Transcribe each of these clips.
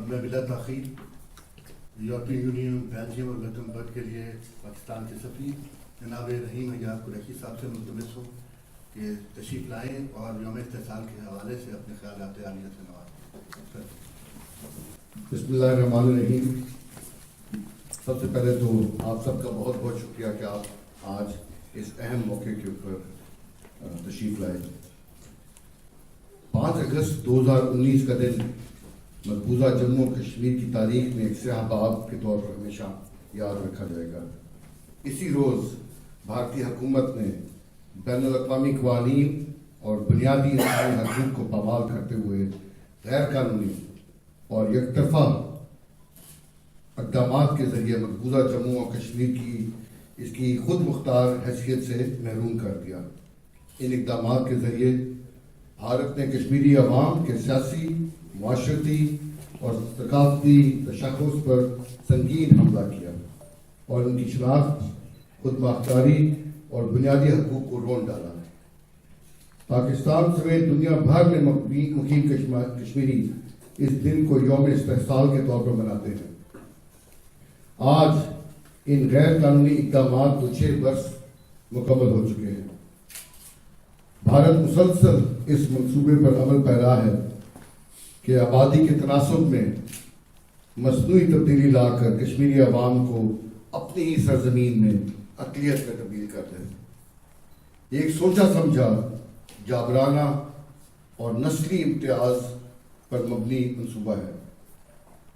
میں بلا تاخیر یورپی یونین، بیلجیم اور لگزمبرگ کے لیے پاکستان کے سفیر جناب رحیم حجاب قریشی صاحب سے ملتمس ہوں کہ تشریف لائیں اور یوم استحصال کے حوالے سے اپنے خیالات عالیہ سے نوازیں۔ بسم اللہ الرحمن الرحیم۔ سب سے پہلے تو آپ سب کا بہت بہت شکریہ کہ آپ آج اس اہم موقع کے اوپر تشریف لائے۔ 5 اگست 2019 کا دن مقبوضہ جموں کشمیر کی تاریخ میں ایک سیاہ باب کے طور پر ہمیشہ یاد رکھا جائے گا۔ اسی روز بھارتی حکومت نے بین الاقوامی قوانین اور بنیادی انسانی حقوق کو پامال کرتے ہوئے غیر قانونی اور یک طرفہ اقدامات کے ذریعے مقبوضہ جموں اور کشمیر کی اس کی خود مختار حیثیت سے محروم کر دیا۔ ان اقدامات کے ذریعے بھارت نے کشمیری عوام کے سیاسی، معاشرتی اور ثقافتی تشخص پر سنگین حملہ کیا اور ان کی شناخت، خود مختاری اور بنیادی حقوق کو رون ڈالا۔ پاکستان سمیت دنیا بھر میں مقیم کشمیری اس دن کو یوم استحصال کے طور پر مناتے ہیں۔ آج ان غیر قانونی اقدامات کو 6 برس مکمل ہو چکے ہیں۔ بھارت مسلسل اس منصوبے پر عمل پیرا ہے کہ آبادی کے تناسب میں مصنوعی تبدیلی لا کر کشمیری عوام کو اپنی ہی سرزمین میں اقلیت میں تبدیل کر دیں۔ یہ ایک سوچا سمجھا، جابرانہ اور نسلی امتیاز پر مبنی منصوبہ ہے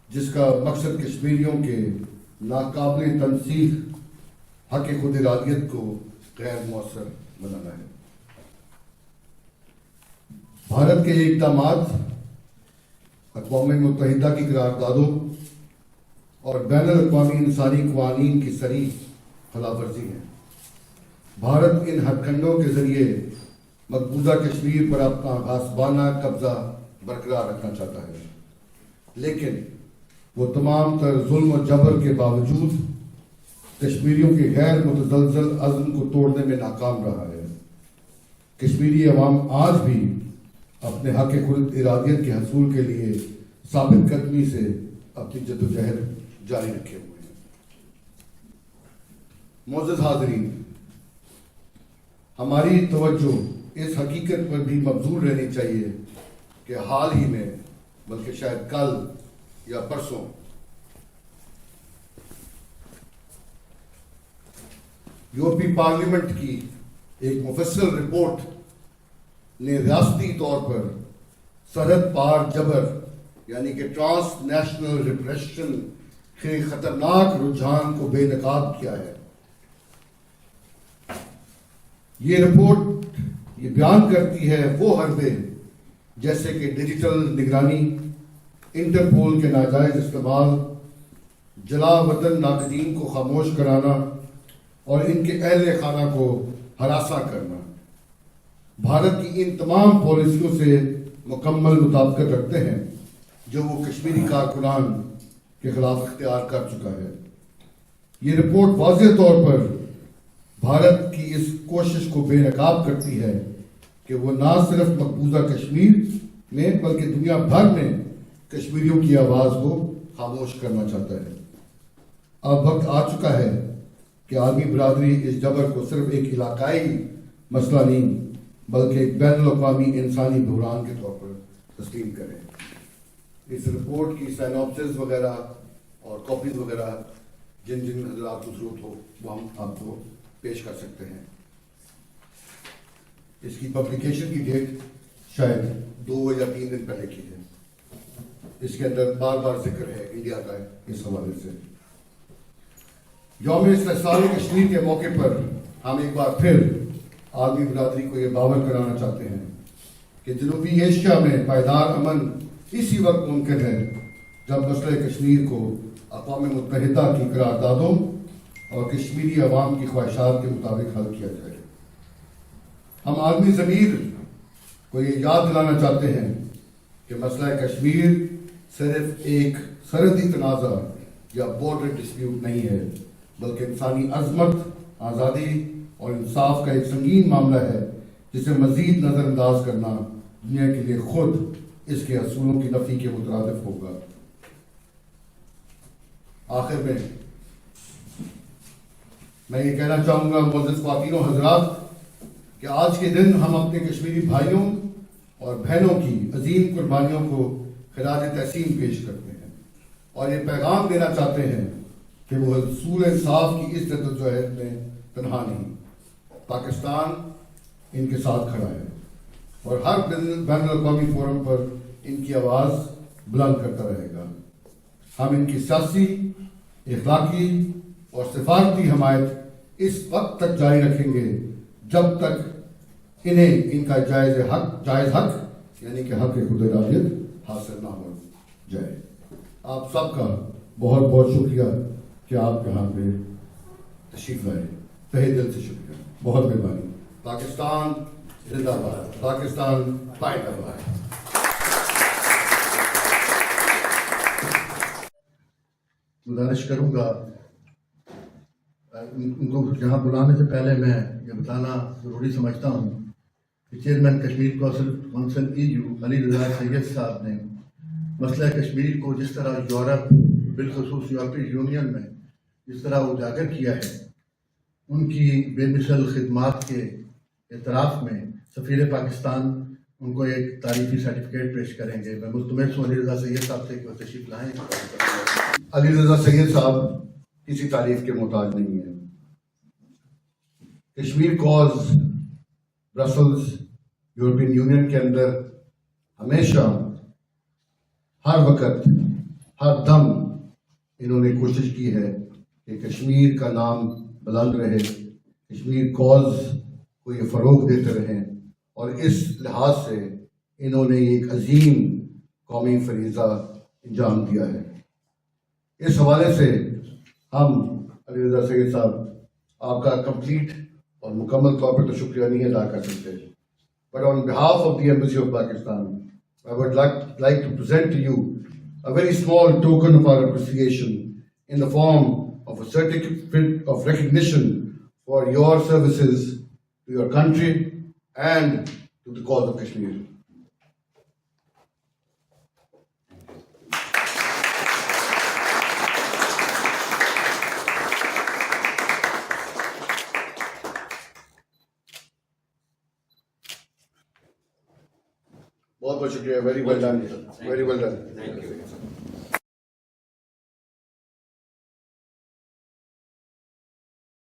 جس کا مقصد کشمیریوں کے ناقابل تنسیق حق خود ارادیت کو غیر مؤثر بنانا ہے۔ بھارت کے یہ اقدامات اقوام متحدہ کی قراردادوں اور بین الاقوامی انسانی قوانین کی صریح خلاف ورزی ہیں۔ بھارت ان ہتھ کنڈوں کے ذریعے مقبوضہ کشمیر پر اپنا غاصبانہ قبضہ برقرار رکھنا چاہتا ہے، لیکن وہ تمام تر ظلم و جبر کے باوجود کشمیریوں کے غیر متزلزل عزم کو توڑنے میں ناکام رہا ہے۔ کشمیری عوام آج بھی اپنے حق خود ارادیت کے حصول کے لیے ثابت قدمی سے اپنی جدوجہد جاری رکھے ہوئے ہیں۔ معزز حاضرین، ہماری توجہ اس حقیقت پر بھی مبذول رہنی چاہیے کہ حال ہی میں، بلکہ شاید کل یا پرسوں، یورپی پارلیمنٹ کی ایک مفصل رپورٹ نے ریاستی طور پر سرحد پار جبر یعنی کہ ٹرانس نیشنل ریپریشن کے خطرناک رجحان کو بے نقاب کیا ہے۔ یہ رپورٹ یہ بیان کرتی ہے وہ حربے جیسے کہ ڈیجیٹل نگرانی، انٹرپول کے ناجائز استعمال، جلا وطن ناقدین کو خاموش کرانا اور ان کے اہل خانہ کو ہراساں کرنا، بھارت کی ان تمام پالیسیوں سے مکمل مطابقت رکھتے ہیں جو وہ کشمیری کارکنان کے خلاف اختیار کر چکا ہے۔ یہ رپورٹ واضح طور پر بھارت کی اس کوشش کو بے نقاب کرتی ہے کہ وہ نہ صرف مقبوضہ کشمیر میں بلکہ دنیا بھر میں کشمیریوں کی آواز کو خاموش کرنا چاہتا ہے۔ اب وقت آ چکا ہے کہ عالمی برادری اس جبر کو صرف ایک علاقائی مسئلہ نہیں بلکہ ایک بین الاقوامی انسانی بحران کے طور پر تسلیم کرے۔ اس رپورٹ کی سائنوپسس وغیرہ اور کاپیز وغیرہ جن حضرات کو ضرورت ہو وہ ہم آپ کو پیش کر سکتے ہیں۔ اس کی پبلیکیشن کی ڈیٹ شاید 2 یا 3 دن پہلے کی ہے۔ اس کے اندر بار بار ذکر ہے انڈیا کا اس حوالے سے۔ یوم استحصال کشمیر کے موقع پر ہم ایک بار پھر عالمی برادری کو یہ باور کرانا چاہتے ہیں کہ جنوبی ایشیا میں پائیدار امن اسی وقت ممکن ہے جب مسئلہ کشمیر کو اقوام متحدہ کی قراردادوں اور کشمیری عوام کی خواہشات کے مطابق حل کیا جائے۔ ہم عالمی ضمیر کو یہ یاد دلانا چاہتے ہیں کہ مسئلہ کشمیر صرف ایک سرحدی تنازع یا بارڈر ڈسپیوٹ نہیں ہے بلکہ انسانی عظمت، آزادی اور انصاف کا ایک سنگین معاملہ ہے جسے مزید نظر انداز کرنا دنیا کے لیے خود اس کے اصولوں کی نفی کے مترادف ہوگا۔ آخر میں یہ کہنا چاہوں گا معزز خواتین و حضرات کہ آج کے دن ہم اپنے کشمیری بھائیوں اور بہنوں کی عظیم قربانیوں کو خراج تحسین پیش کرتے ہیں اور یہ پیغام دینا چاہتے ہیں کہ وہ حصول انصاف کی اس جدوجہد میں تنہا نہیں، پاکستان ان کے ساتھ کھڑا ہے اور ہر بین الاقوامی فورم پر ان کی آواز بلند کرتا رہے گا۔ ہم ان کی سیاسی، اخلاقی اور سفارتی حمایت اس وقت تک جاری رکھیں گے جب تک انہیں ان کا جائز حق یعنی کہ حق خود ارادیت حاصل نہ ہو جائے۔ آپ سب کا بہت بہت شکریہ کہ آپ یہاں پہ تشریف لائے، تہہ دل سے شکریہ، بہت مہربانی۔ پاکستان زندہ باد، پاکستان پائیدہ باد۔ گزارش کروں گا ان کو یہاں بلانے سے پہلے میں یہ بتانا ضروری سمجھتا ہوں کہ chairman Kashmir council EU Ali Raza سید صاحب نے مسئلہ کشمیر کو جس طرح یورپ بالخصوص یورپی یونین میں جس طرح اجاگر کیا ہے، ان کی بے مثل خدمات کے اعتراف میں سفیر پاکستان ان کو ایک تعریفی سرٹیفکیٹ پیش کریں گے۔ میں ملتمس ہوں علی رضا سید صاحب سے کہ وہ تشریف لائیں۔ علی رضا سید صاحب کسی تعریف کے محتاج نہیں ہے۔ Kashmir cause Brussels European union کے اندر ہمیشہ ہر وقت ہر دم انہوں نے کوشش کی ہے کہ کشمیر کا نام بلند رہے، کشمیر کاز کو یہ فروغ دیتے رہیں، اور اس لحاظ سے انہوں نے ایک عظیم قومی فریضہ انجام دیا ہے۔ اس حوالے سے ہم علی رضا سید صاحب آپ کا کمپلیٹ اور مکمل طور پر تو شکریہ نہیں ادا کر سکتے، but on behalf of the Embassy of Pakistan, I would like to present to you a very small token of our appreciation in the form of a certificate of recognition for your services to your country and to the cause of Kashmir. بہت بہت شکریہ، very well done, very well done.